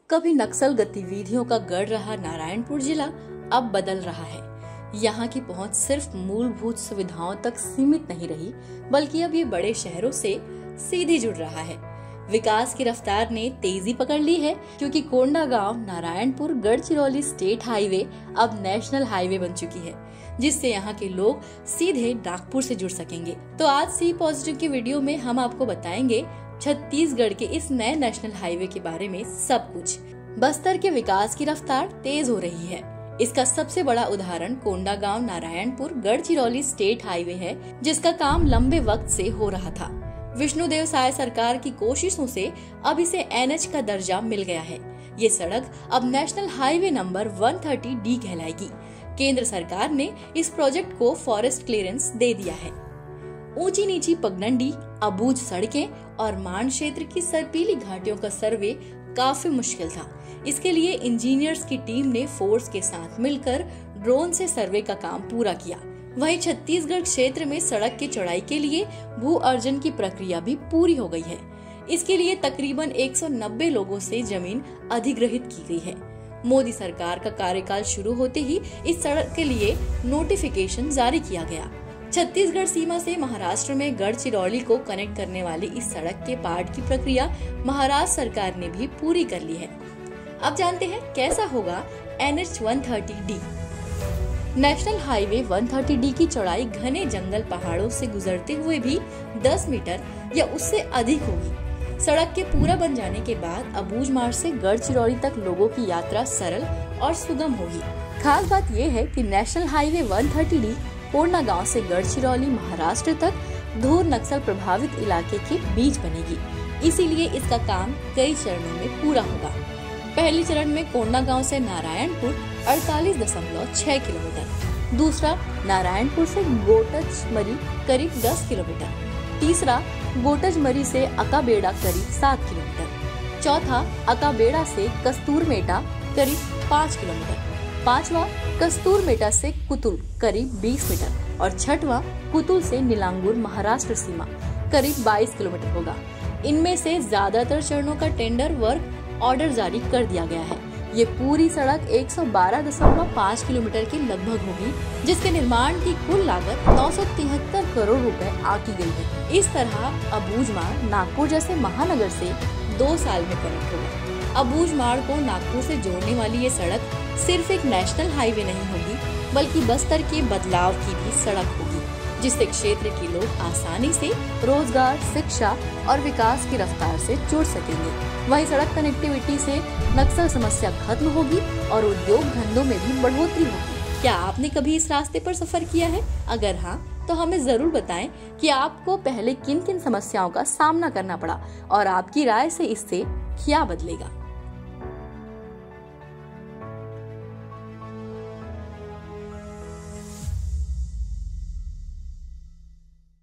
कभी नक्सल गतिविधियों का गढ़ रहा नारायणपुर जिला अब बदल रहा है। यहाँ की पहुंच सिर्फ मूलभूत सुविधाओं तक सीमित नहीं रही, बल्कि अब ये बड़े शहरों से सीधे जुड़ रहा है। विकास की रफ्तार ने तेजी पकड़ ली है, क्योंकि कोंडागांव नारायणपुर गढ़चिरौली स्टेट हाईवे अब नेशनल हाईवे बन चुकी है, जिससे यहाँ के लोग सीधे नागपुर से जुड़ सकेंगे। तो आज सी पॉजिटिव की वीडियो में हम आपको बताएंगे छत्तीसगढ़ के इस नए नेशनल हाईवे के बारे में सब कुछ। बस्तर के विकास की रफ्तार तेज हो रही है। इसका सबसे बड़ा उदाहरण कोंडागांव नारायणपुर गढ़चिरौली स्टेट हाईवे है, जिसका काम लंबे वक्त से हो रहा था। विष्णुदेव साय सरकार की कोशिशों से अब इसे एनएच का दर्जा मिल गया है। ये सड़क अब नेशनल हाईवे नंबर 130D कहलाएगी। केंद्र सरकार ने इस प्रोजेक्ट को फॉरेस्ट क्लियरेंस दे दिया है। ऊंची नीची पगडंडी, अबूझ सड़कें और मान क्षेत्र की सर्पीली घाटियों का सर्वे काफी मुश्किल था। इसके लिए इंजीनियर्स की टीम ने फोर्स के साथ मिलकर ड्रोन से सर्वे का काम पूरा किया। वहीं छत्तीसगढ़ क्षेत्र में सड़क की चौड़ाई के लिए भू अर्जन की प्रक्रिया भी पूरी हो गई है। इसके लिए तकरीबन 190 लोगों से जमीन अधिग्रहित की गई है। मोदी सरकार का कार्यकाल शुरू होते ही इस सड़क के लिए नोटिफिकेशन जारी किया गया। छत्तीसगढ़ सीमा से महाराष्ट्र में गढ़चिरौली को कनेक्ट करने वाली इस सड़क के पार्ट की प्रक्रिया महाराष्ट्र सरकार ने भी पूरी कर ली है। अब जानते हैं कैसा होगा NH 130D। National highway 130D की चौड़ाई घने जंगल पहाड़ों से गुजरते हुए भी 10 मीटर या उससे अधिक होगी। सड़क के पूरा बन जाने के बाद अबूझ मार्ग से गढ़चिरौली तक लोगों की यात्रा सरल और सुगम होगी। खास बात यह है कि नेशनल हाईवे 130D कोंडागांव से गढ़चिरौली महाराष्ट्र तक धूर नक्सल प्रभावित इलाके के बीच बनेगी। इसीलिए इसका काम कई चरणों में पूरा होगा। पहले चरण में कोंडागांव से नारायणपुर 48.6 किलोमीटर, दूसरा नारायणपुर से गोटजमरी करीब 10 किलोमीटर, तीसरा गोटजमरी से अकाबेड़ा करीब 7 किलोमीटर, चौथा अकाबेड़ा से कस्तूरमेटा करीब 5 किलोमीटर, पांचवा कस्तूरमेटा से कुतुल करीब 20 मीटर और छठवां कुतुल से नीलांगूर महाराष्ट्र सीमा करीब 22 किलोमीटर होगा। इनमें से ज्यादातर चरणों का टेंडर वर्क ऑर्डर जारी कर दिया गया है। ये पूरी सड़क 112.5 किलोमीटर के लगभग होगी, जिसके निर्माण की कुल लागत 973 करोड़ रुपए आकी गई है। इस तरह अबूझ मार्ग नागपुर जैसे महानगर से 2 साल में कनेक्ट होगा। अबूझ मार्ग को नागपुर से जोड़ने वाली ये सड़क सिर्फ एक नेशनल हाईवे नहीं होगी, बल्कि बस्तर के बदलाव की भी सड़क होगी, जिससे क्षेत्र के लोग आसानी से रोजगार, शिक्षा और विकास की रफ्तार से जुड़ सकेंगे। वहीं सड़क कनेक्टिविटी से नक्सल समस्या खत्म होगी और उद्योग धंधों में भी बढ़ोतरी होगी। क्या आपने कभी इस रास्ते पर सफर किया है? अगर हाँ, तो हमें जरूर बताएं कि आपको पहले किन किन समस्याओं का सामना करना पड़ा और आपकी राय से इससे क्या बदलेगा।